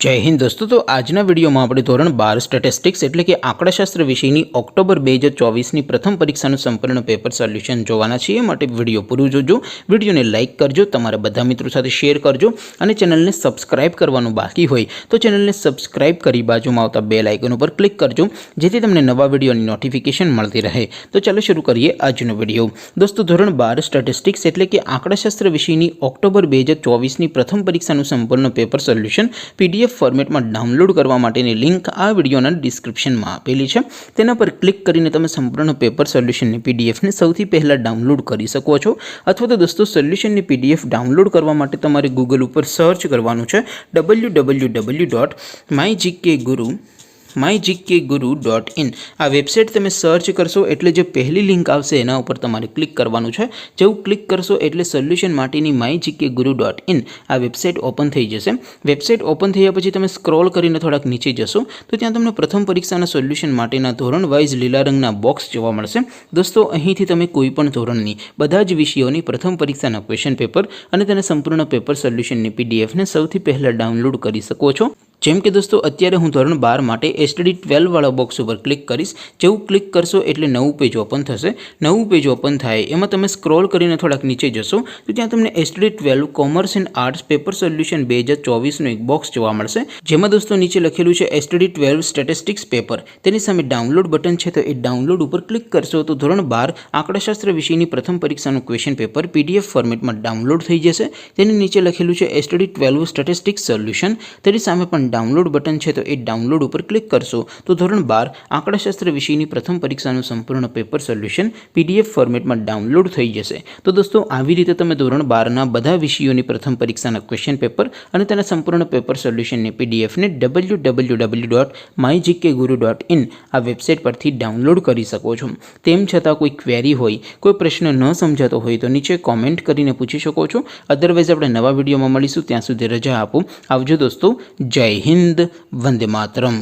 जय हिंद दोस्तों। तो आजना विडियो में આપણે ધોરણ 12 સ્ટેટિસ્ટિક્સ એટલે કે આંકડાશાસ્ત્ર વિષયની ઓક્ટોબર 2024ની પ્રથમ પરીક્ષાનું સંપૂર્ણ પેપર સોલ્યુશન જોવાના છીએ। માટે વિડિયો પૂરું જોજો, વિડિયોને લાઈક કરજો, તમારા બધા મિત્રો સાથે શેર કરજો અને ચેનલને સબસ્ક્રાઇબ કરવાનું બાકી હોય તો ચેનલને સબસ્ક્રાઇબ કરી બાજુમાં આવતા બેલ આઇકન ઉપર ક્લિક કરજો જેથી તમને નવા વિડિયોની નોટિફિકેશન મળતી રહે। તો ચાલો શરૂ કરીએ આજનો વિડિયો। દોસ્તો ધોરણ 12 સ્ટેટિસ્ટિક્સ એટલે કે આંકડાશાસ્ત્ર વિષયની ઓક્ટોબર 2024ની પ્રથમ પરીક્ષાનું સંપૂર્ણ પેપર સોલ્યુશન PDF फॉर्मेट में डाउनलॉड करवा माटेनी लिंक आ विडियोना डिस्क्रिप्शन में आपेली है। तेना पर क्लिक करीने तमे संपूर्ण पेपर सोल्यूशन ने PDF ने सौथी पहला डाउनलॉड करी सको छो। अथवा तो दोस्तों सोल्यूशन ने PDF डाउनलॉड करवा माटे तमारे गूगल पर सर्च करवानुं छे www.mygkguru.in। आ वेबसाइट तमे सर्च करशो एटले जे पहली लिंक आवशे एना उपर तमारे क्लिक करवानुं छे। जेवुं क्लिक करशो एटले सोल्यूशन माटेनी mygkguru.in आ वेबसाइट ओपन थई जशे। वेबसाइट ओपन थया पछी तमे स्क्रॉल करीने थोड़ाक नीचे जशो तो त्यां तमने प्रथम परीक्षाना सोल्यूशन माटेना धोरण वाइज लीला रंगना बॉक्स जोवा मळशे। दोस्तों અહીંથી તમે કોઈપણ ધોરણની બધા જ વિષયોની પ્રથમ પરીક્ષાના ક્વેશ્ચન પેપર અને તેના સંપૂર્ણ પેપર સોલ્યુશનની PDF ને સૌથી પહેલા ડાઉનલોડ કરી શકો છો। જેમ કે દોસ્તો અત્યારે હું ધોરણ 12 માટે STD 12 વાળા બોક્સ ઉપર ક્લિક કરીશ। જેવું ક્લિક કરશો એટલે નવું પેજ ઓપન થશે। નવું પેજ ઓપન થાય એમાં તમે સ્ક્રોલ કરીને થોડાક નીચે જશો તો ત્યાં તમને STD 12 commerce and arts paper solution 2024 નું એક બોક્સ જોવા મળશે। જેમાં દોસ્તો નીચે લખેલું છે STD 12 સ્ટેટિસ્ટિક્સ પેપર। તેની સામે ડાઉનલોડ બટન છે તો એ ડાઉનલોડ ઉપર ક્લિક કરશો તો ધોરણ 12 આંકડાશાસ્ત્ર વિષયની પ્રથમ પરીક્ષાનું ક્વેશ્ચન પેપર PDF ફોર્મેટમાં ડાઉનલોડ થઈ જશે। તેની નીચે લખેલું છે STD 12 સ્ટેટિસ્ટિક્સ સોલ્યુશન। તેની સામે પણ डाउनलॉड बटन है तो ये डाउनलॉड पर क्लिक करशो तो धोरण 12 आंकड़ाशास्त्र विषयनी प्रथम परीक्षाનું संपूर्ण पेपर सोल्यूशन PDF फॉर्मेट में डाउनलॉड थई जशे। तो दोस्तों આવી રીતે તમે ધોરણ 12 ના બધા વિષયોની પ્રથમ પરીક્ષાના ક્વેશ્ચન પેપર અને તેના સંપૂર્ણ પેપર સોલ્યુશનની PDF ને www.mygkguru.in આ વેબસાઇટ પરથી ડાઉનલોડ કરી શકો છો। તેમ છતાં કોઈ ક્વેરી હોય, કોઈ પ્રશ્ન ન સમજાતો હોય તો નીચે કોમેન્ટ કરીને પૂછી શકો છો। અધરવાઇઝ આપણે નવા વિડિયોમાં મળીશું, ત્યાં સુધી રજા આપો। આવજો દોસ્તો। जय हिंद, वंदे मातरम।